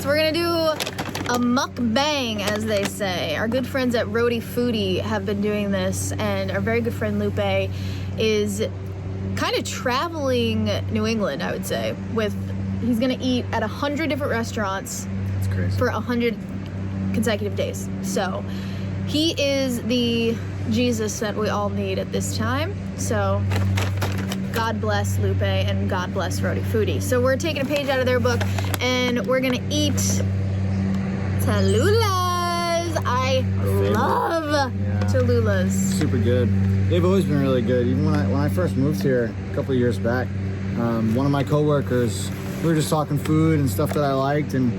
So we're gonna do a mukbang, as they say. Our good friends at Roadie Foodie have been doing this, and our very good friend Lupe is kind of traveling New England, I would say. He's gonna eat at 100 different restaurants. That's crazy. For 100 consecutive days. So he is the Jesus that we all need at this time. So God bless Lupe and God bless Roadie Foodie. So we're taking a page out of their book and we're gonna eat Toulouse. I love Toulouse. Super good. They've always been really good. Even when I first moved here a couple of years back, one of my coworkers, we were just talking food and stuff that I liked, and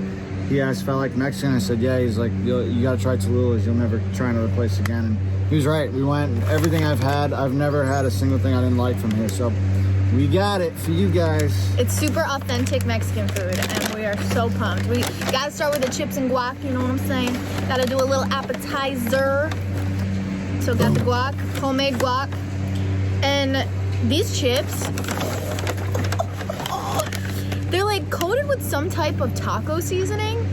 he asked if I liked Mexican. I said, yeah. He's like, you gotta try Toulouse. You'll never try another place again. And he was right. We went, and everything I've had, I've never had a single thing I didn't like from here. So we got it for you guys. It's super authentic Mexican food, and we are so pumped. We gotta start with the chips and guac, you know what I'm saying? Gotta do a little appetizer. So got the guac, homemade guac. And these chips, they're like coated with some type of taco seasoning,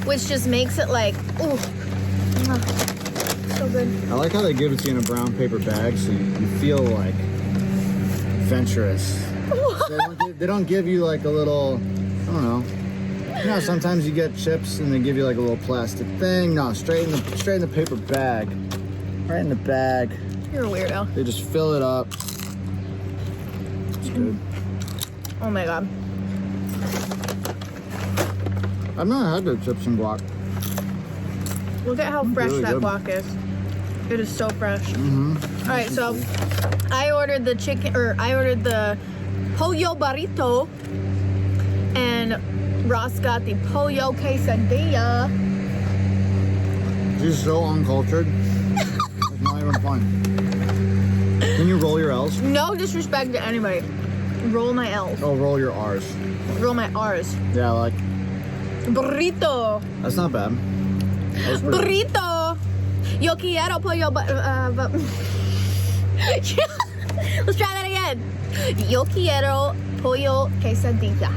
which just makes it like, ooh, so good. I like how they give it to you in a brown paper bag, so you feel like adventurous. They don't give you like a little, I don't know. You know, sometimes you get chips and they give you like a little plastic thing. No, straight in the paper bag, right in the bag. You're a weirdo. They just fill it up. It's good. Oh my God. I've not had their chips and guac. Look at how fresh really that good. guac is. It is so fresh. Mm-hmm. All right, so I ordered the pollo burrito, and Ross got the pollo quesadilla. She's so uncultured. It's not even fun. Can you roll your L's? No disrespect to anybody. Roll my L's. Oh, roll your R's. Roll my R's. Yeah, like, Burrito. that's not bad. That was pretty good. Burrito. Yo quiero pollo. Let's try that again. Yo quiero pollo quesadilla.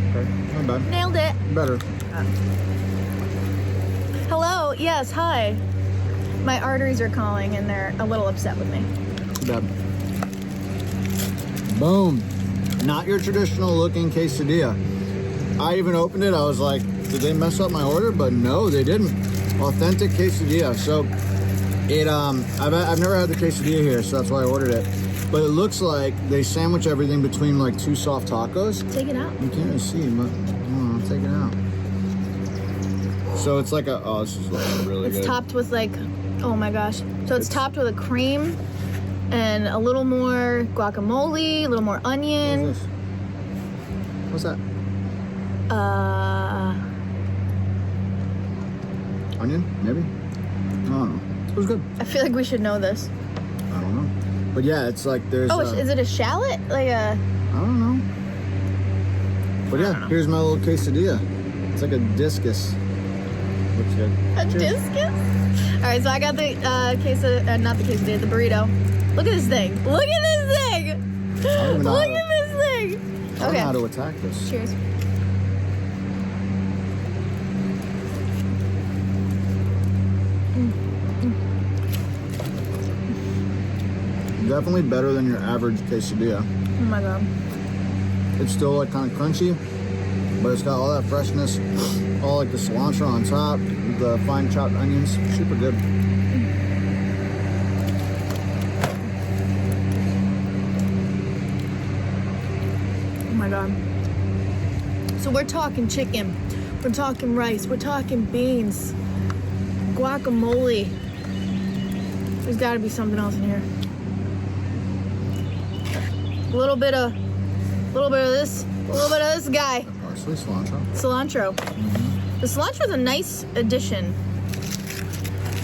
Okay, not bad. Nailed it. Better. Hello. Yes. Hi. My arteries are calling, and they're a little upset with me. Bad. Boom. Not your traditional looking quesadilla. I even opened it. I was like, did they mess up my order? But no, they didn't. Authentic quesadilla. So I've never had the quesadilla here, so that's why I ordered it. But it looks like they sandwich everything between like two soft tacos. Take it out. You can't really see, but I'll take it out. So it's like this is like really good. It's topped with like, oh my gosh. So it's topped with a cream and a little more guacamole, a little more onion. What is this? What's that? Onion, maybe? I don't know. It was good. I feel like we should know this. I don't know. But yeah, it's like there's... is it a shallot? Like a... I don't know. But yeah, here's my little quesadilla. It's like a discus. Looks good. A Cheers. discus? All right, so I got the not the quesadilla, the burrito. Look at this thing. Look at this thing. Look at this thing. I don't know how to attack this. Cheers. Definitely better than your average quesadilla. Oh my God. It's still like kind of crunchy, but it's got all that freshness, all like the cilantro on top, the fine chopped onions. Super good. Oh my God. So we're talking chicken, we're talking rice, we're talking beans, guacamole. There's got to be something else in here. A little bit of this guy. Parsley, cilantro. Cilantro. Mm-hmm. The cilantro is a nice addition.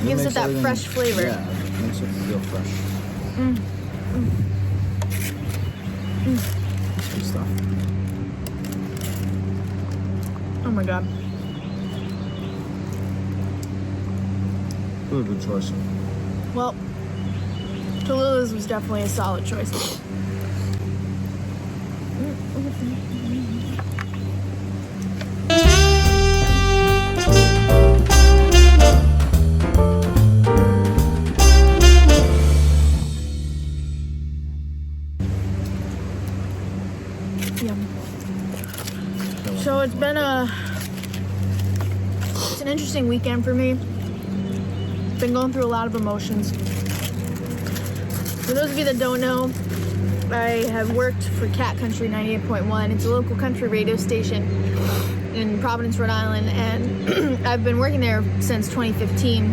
Gives it that fresh flavor. Yeah, it makes it feel fresh. Good stuff. Oh my God. Really good choice. Well, Toulouse was definitely a solid choice. So it's been an interesting weekend for me. Been going through a lot of emotions. For those of you that don't know, I have worked for Cat Country 98.1. It's a local country radio station in Providence, Rhode Island, and I've been working there since 2015,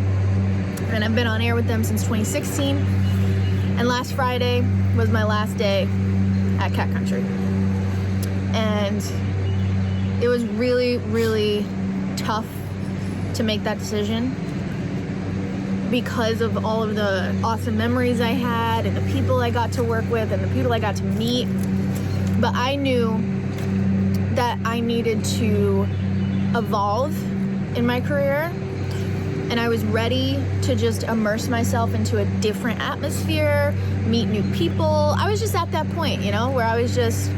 and I've been on air with them since 2016, and last Friday was my last day at Cat Country, and it was really, really tough to make that decision because of all of the awesome memories I had and the people I got to work with and the people I got to meet. But I knew that I needed to evolve in my career, and I was ready to just immerse myself into a different atmosphere, meet new people. I was just at that point, you know, where I was just,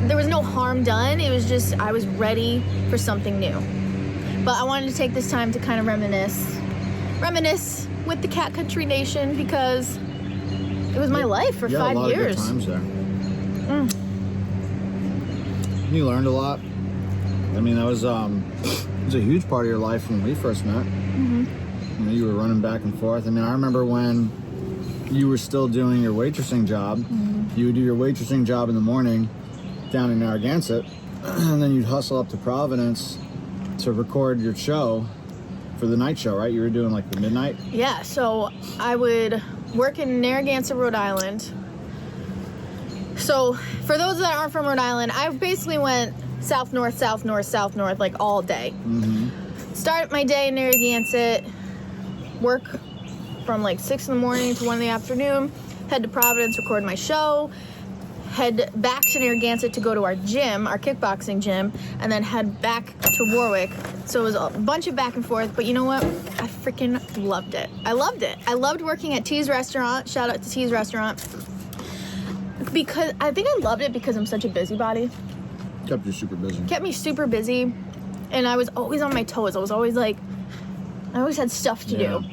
there was no harm done. It was just, I was ready for something new. But I wanted to take this time to kind of reminisce with the Cat Country Nation, because it was my life for 5 a lot years. Of good times there. You learned a lot. I mean, that was a huge part of your life when we first met. You know, you were running back and forth. I mean, I remember when you were still doing your waitressing job. You would do your waitressing job in the morning down in Narragansett, and then you'd hustle up to Providence to record your show for the night show, right? You were doing like the midnight? Yeah, so I would work in Narragansett, Rhode Island. So for those that aren't from Rhode Island, I basically went south, north, like all day. Start my day in Narragansett, work from like 6 in the morning to 1 in the afternoon, head to Providence, record my show, head back to Narragansett to go to our gym, our kickboxing gym, and then head back to Warwick. So it was a bunch of back and forth, but you know what? I freaking loved it. I loved it. I loved working at T's Restaurant. Shout out to T's Restaurant. Because I think I loved it because I'm such a busybody. Kept you super busy. Kept me super busy, and I was always on my toes. I was always like, I always had stuff to do.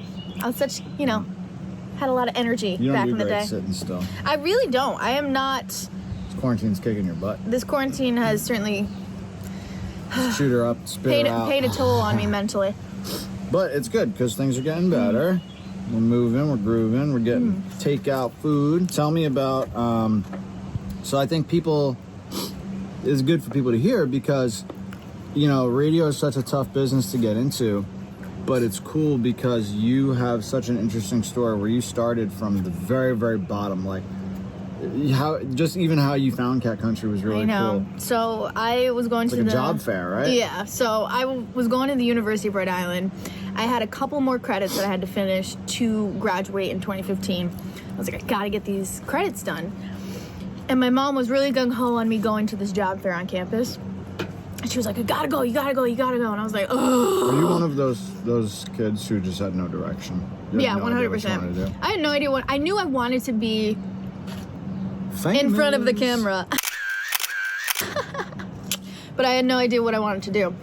I was such, you know, had a lot of energy back in the day. Sitting still. I really don't. I am not. This quarantine's kicking your butt. This quarantine has certainly Shoot her up, spit her out. paid a toll on me mentally. But it's good because things are getting better. We're moving, we're grooving, we're getting takeout food. Tell me about, so I think it's good for people to hear because, you know, radio is such a tough business to get into, but it's cool because you have such an interesting story where you started from the very, very bottom. Like, how you found Cat Country was really cool. So I was going to a job fair, right? Yeah. So I was going to the University of Rhode Island. I had a couple more credits that I had to finish to graduate in 2015. I was like, I gotta get these credits done. And my mom was really gung-ho on me going to this job fair on campus. And she was like, you gotta go. And I was like, oh. Were you one of those kids who just had no direction? Yeah, 100%. I had no idea I knew I wanted to be famous in front of the camera. But I had no idea what I wanted to do.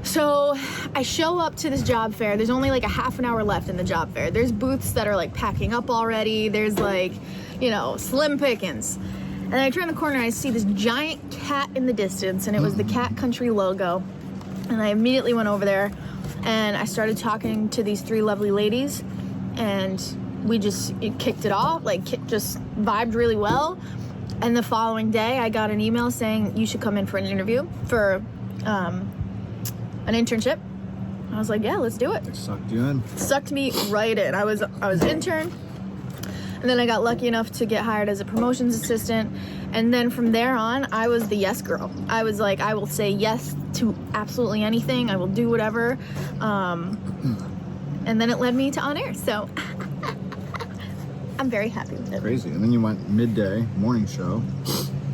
So I show up to this job fair. There's only like a half an hour left in the job fair. There's booths that are like packing up already. There's like, you know, slim pickings. And I turn the corner and I see this giant cat in the distance, and it was the Cat Country logo. And I immediately went over there and I started talking to these 3 lovely ladies, and we just kicked it off, just vibed really well. And the following day I got an email saying you should come in for an interview for an internship. I was like, yeah, let's do it. They sucked you in. Sucked me right in. I was intern, and then I got lucky enough to get hired as a promotions assistant, and then from there on I was the yes girl. I was like, I will say yes to absolutely anything. I will do whatever. And then it led me to on air, so I'm very happy with it. Crazy. And then you went midday morning show,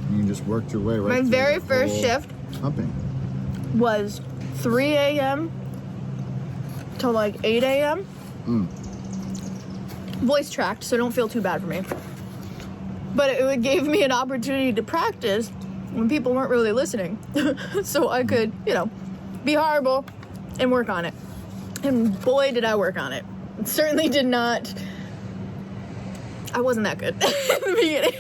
and you just worked your way right. My very first shift humping was 3 a.m. to like 8 a.m. Voice tracked, so don't feel too bad for me. But it gave me an opportunity to practice when people weren't really listening. So I could, you know, be horrible and work on it. And boy, did I work on it. It certainly did not. I wasn't that good in the beginning.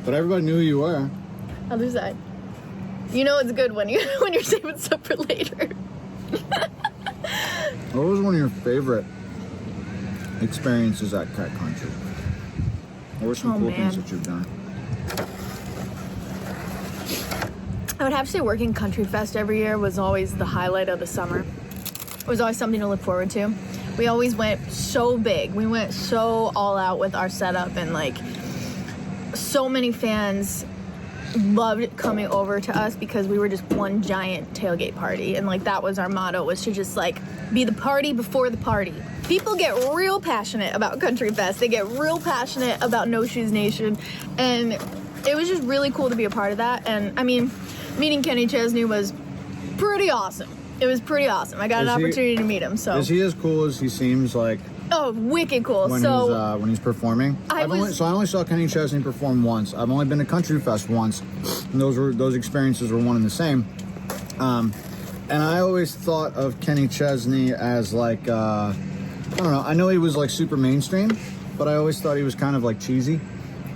But everybody knew who you were. Other side. You know it's good when you're saving stuff for later. What was one of your favorite experiences at Cat Country? What were some cool things that you've done? I would have to say working Country Fest every year was always the highlight of the summer. It was always something to look forward to. We always went so big. We went so all out with our setup, and like so many fans loved coming over to us because we were just one giant tailgate party, and like that was our motto, was to just like be the party before the party. People get real passionate about Country Fest. They get real passionate about No Shoes Nation, and it was just really cool to be a part of that. And I mean, meeting Kenny Chesney was pretty awesome. It was pretty awesome. I got an opportunity to meet him. So is he as cool as he seems? Like, oh, wicked cool. When he's performing. I only saw Kenny Chesney perform once. I've only been to Country Fest once, and those experiences were one and the same. And I always thought of Kenny Chesney as like I don't know. I know he was like super mainstream, but I always thought he was kind of like cheesy.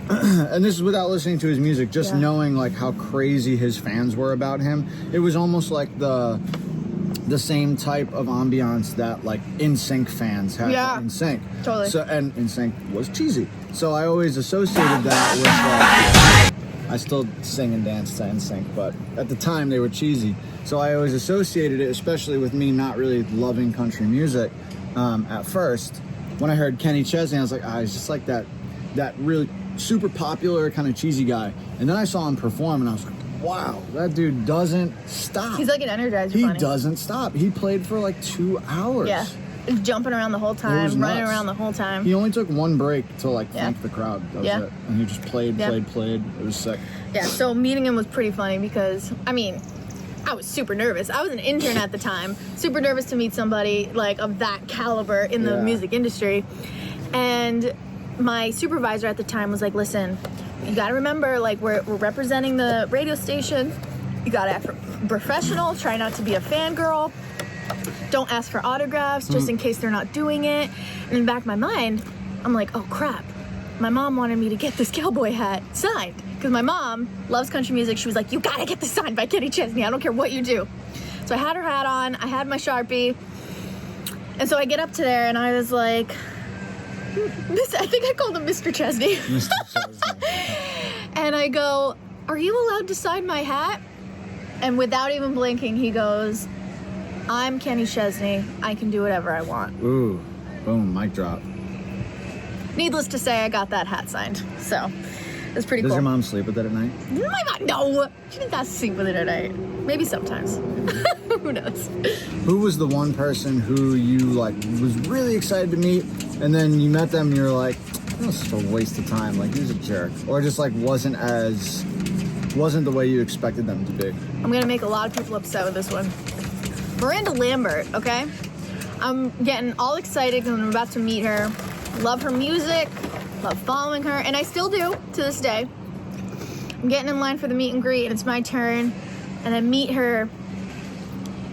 And this is without listening to his music, just knowing like how crazy his fans were about him. It was almost like the same type of ambiance that like NSYNC fans had for NSYNC. Totally. So, and NSYNC was cheesy. So I always associated that with I still sing and dance to NSYNC, but at the time they were cheesy. So I always associated it, especially with me not really loving country music at first. When I heard Kenny Chesney, I was like, he's just like that really super popular kind of cheesy guy. And then I saw him perform, and I was like, wow, that dude doesn't stop. He's like an Energizer He bunny. doesn't stop. He played for like 2 hours. Yeah. Jumping around the whole time, running around the whole time. He only took one break to like thank the crowd. That was it. And he just played. It was sick. Yeah, so meeting him was pretty funny because, I mean, I was super nervous. I was an intern at the time. Super nervous to meet somebody like of that caliber in the music industry. And my supervisor at the time was like, listen, you gotta remember, like, we're representing the radio station. You gotta act professional. Try not to be a fangirl. Don't ask for autographs just in case they're not doing it. And in the back of my mind, I'm like, oh crap. My mom wanted me to get this cowboy hat signed because my mom loves country music. She was like, you gotta get this signed by Kenny Chesney. I don't care what you do. So I had her hat on. I had my Sharpie. And so I get up to there and I was like, I think I called him Mr. Chesney. Mr. Chesney. And I go, are you allowed to sign my hat? And without even blinking, he goes, I'm Kenny Chesney. I can do whatever I want. Ooh, boom, mic drop. Needless to say, I got that hat signed. So it's pretty cool. Does your mom sleep with it at night? My mom, no. She didn't have to sleep with it at night. Maybe sometimes. Who knows? Who was the one person who you like was really excited to meet, and then you met them and you're like, this is a waste of time, like he's a jerk, or just like wasn't the way you expected them to be? I'm gonna make a lot of people upset with this one. Miranda Lambert, okay? I'm getting all excited because I'm about to meet her. Love her music, love following her, and I still do to this day. I'm getting in line for the meet and greet, and it's my turn, and I meet her,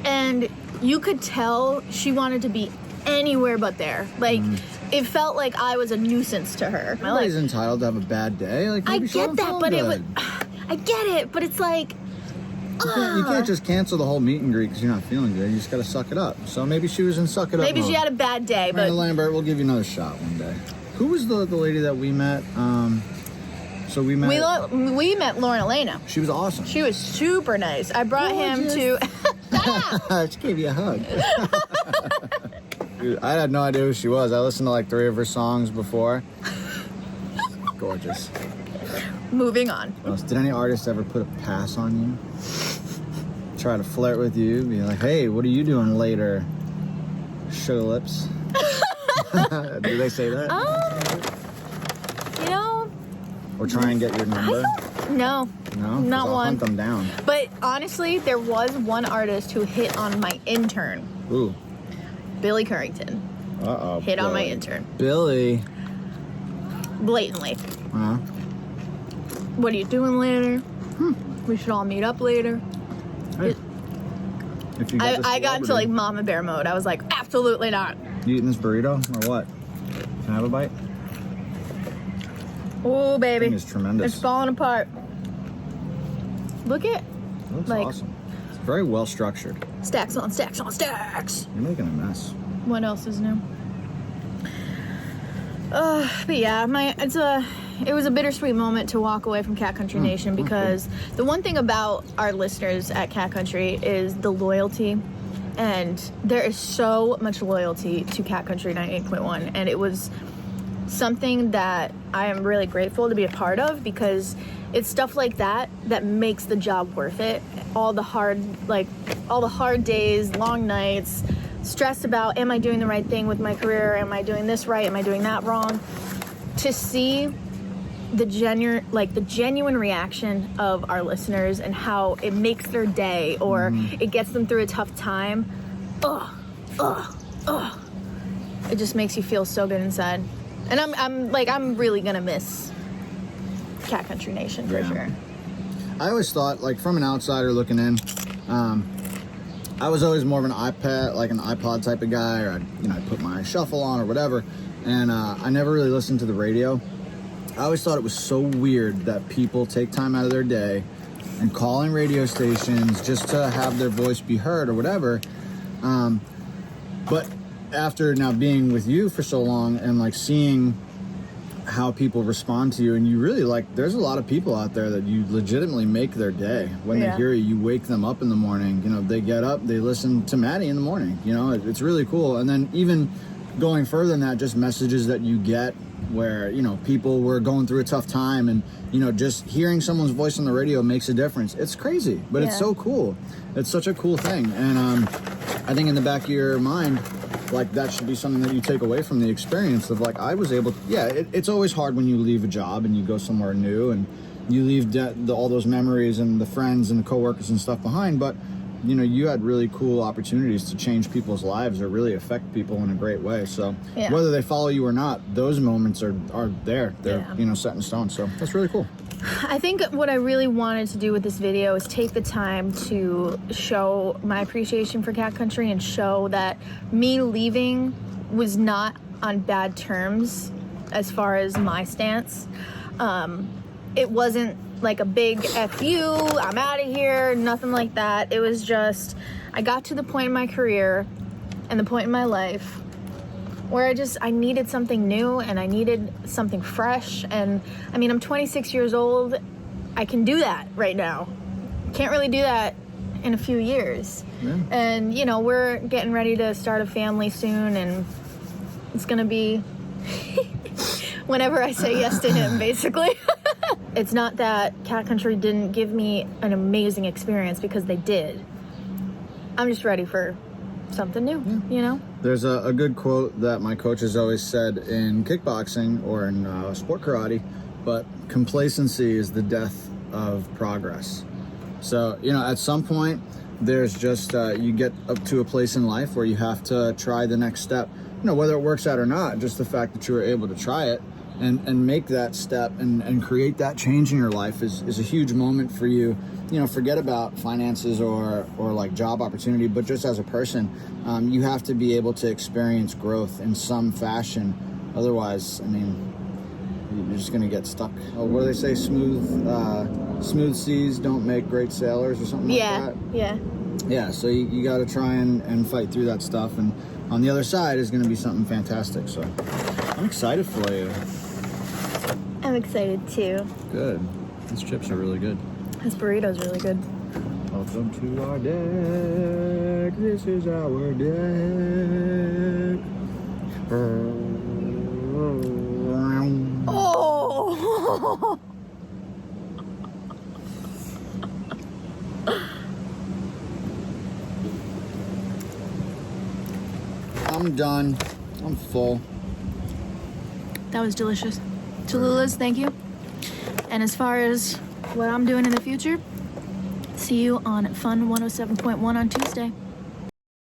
and you could tell she wanted to be anywhere but there. Like, it felt like I was a nuisance to her. Everybody's entitled to have a bad day. Like, I get that, but I get it, but it's like, you can't just cancel the whole meet and greet because you're not feeling good. You just gotta suck it up. So maybe she was in suck it up maybe mode. She had a bad day, Miranda Lambert, we'll give you another shot one day. Who was the lady that we met? So we met. We met Lauren Elena. She was awesome. She was super nice. I brought him to. She gave you a hug. Dude, I had no idea who she was. I listened to like 3 of her songs before. Gorgeous. Moving on. Did any artist ever put a pass on you? Try to flirt with you, be like, hey, what are you doing later? Sugar lips. Do they say that? You know. Or try and get your number? No. No? Not I'll one. hunt them down. But honestly, there was one artist who hit on my intern. Ooh. Billy Currington. Uh-oh. Hit on my intern. Billy. Blatantly. Huh? What are you doing later? We should all meet up later. Hey. If you I got into like mama bear mode. I was like, absolutely not. You eating this burrito or what? Can I have a bite? Oh, baby. That thing is tremendous. It's falling apart. Look at Looks like awesome. It's very well structured. stacks on stacks on stacks. You're making a mess. What else is new? But yeah, it was a bittersweet moment to walk away from Cat Country Nation because the one thing about our listeners at Cat Country is the loyalty, and there is so much loyalty to Cat Country 98.1, and it was something that I am really grateful to be a part of because it's stuff like that that makes the job worth it. All the hard days, long nights, stressed about, am I doing the right thing with my career? Am I doing this right? Am I doing that wrong? To see the genuine reaction of our listeners and how it makes their day or it gets them through a tough time. It just makes you feel so good inside. And I'm really gonna miss Cat Country Nation for sure. I always thought, like, from an outsider looking in, I was always more of an iPod type of guy, or I'd put my shuffle on or whatever, and I never really listened to the radio. I always thought it was so weird that people take time out of their day and call in radio stations just to have their voice be heard or whatever. But after now being with you for so long and like seeing how people respond to you, and you really there's a lot of people out there that you legitimately make their day when they hear you. You wake them up in the morning, they get up, they listen to Maddie in the morning, it's really cool. And then even going further than that, just messages that you get where people were going through a tough time, and just hearing someone's voice on the radio makes a difference. It's crazy, but it's so cool. It's such a cool thing. And I think in the back of your mind, that should be something that you take away from the experience of I was able to, it's always hard when you leave a job and you go somewhere new and you leave all those memories and the friends and the coworkers and stuff behind, but you had really cool opportunities to change people's lives or really affect people in a great way. So whether they follow you or not, those moments are there. They're set in stone. So that's really cool. I think what I really wanted to do with this video is take the time to show my appreciation for Cat Country and show that me leaving was not on bad terms as far as my stance. It wasn't like a big F you, I'm out of here, nothing like that. It was just, I got to the point in my career and the point in my life where I needed something new and I needed something fresh. And I'm 26 years old. I can do that right now. Can't really do that in a few years. Yeah. And, we're getting ready to start a family soon, and it's going to be whenever I say yes to him, basically. It's not that Cat Country didn't give me an amazing experience, because they did. I'm just ready for something new, There's a good quote that my coach has always said in kickboxing or in sport karate, but complacency is the death of progress. So, at some point, there's just, you get up to a place in life where you have to try the next step. Whether it works out or not, just the fact that you were able to try it and make that step and create that change in your life is a huge moment for you. Forget about finances or job opportunity, but just as a person, you have to be able to experience growth in some fashion. Otherwise, you're just going to get stuck. Oh, what do they say? Smooth seas don't make great sailors, or something like that. Yeah, so you got to try and fight through that stuff. And on the other side is going to be something fantastic. So I'm excited for you. I'm excited too. Good. These chips are really good. This burrito's really good. Welcome to our deck. This is our deck. Oh! I'm done. I'm full. That was delicious. Toulouse, thank you. And as far as what I'm doing in the future, see you on Fun 107.1 on Tuesday.